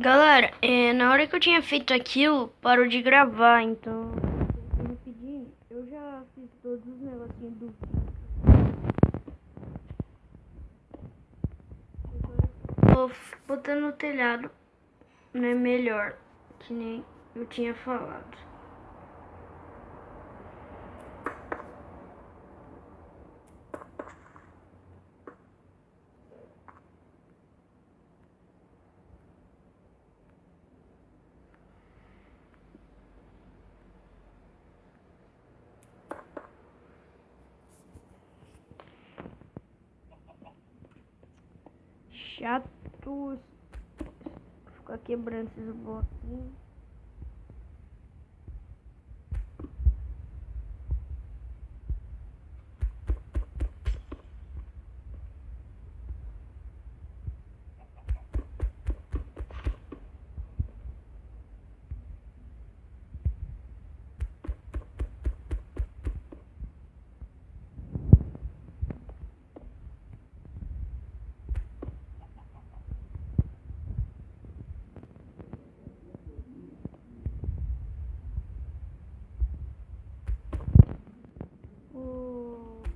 Galera, na hora que eu tinha feito aquilo, parou de gravar, então rapidinho, eu já fiz todos os negocinhos do vídeo. Agora tô botando no telhado, né, melhor, que nem eu tinha falado. Chato ficar quebrando esses bloquinhos.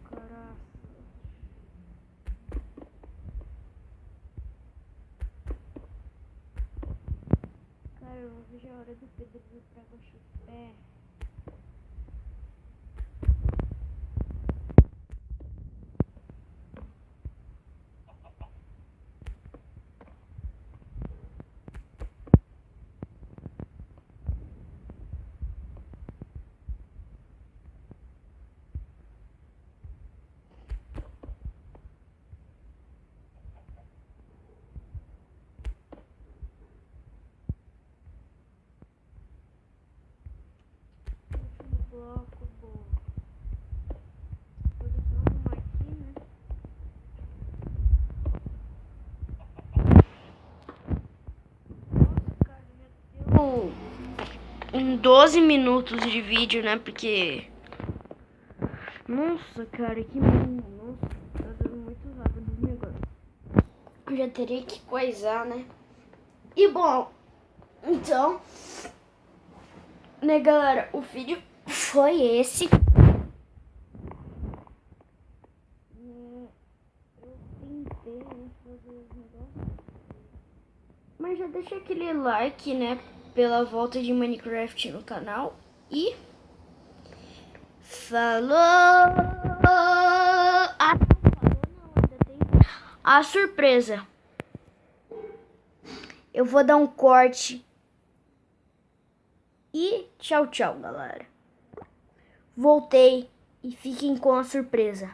Caraca. Cara, eu não vejo a hora do Pedro vir pra Guaxupé. Bloco bom. Posição arrumar aqui, né? Nossa, cara, já deu 12 minutos de vídeo, né? Porque... Nossa, cara, que... Nossa, tá dando muito rápido o negócio. Eu já teria que coisar, né? E bom, então... Né, galera, o vídeo foi esse. Eu tentei fazer os negócios, mas já deixa aquele like, né, pela volta de Minecraft no canal. E falou! Ah, não, ainda tem a surpresa. Eu vou dar um corte. E tchau, tchau, galera. Voltei e fiquem com a surpresa.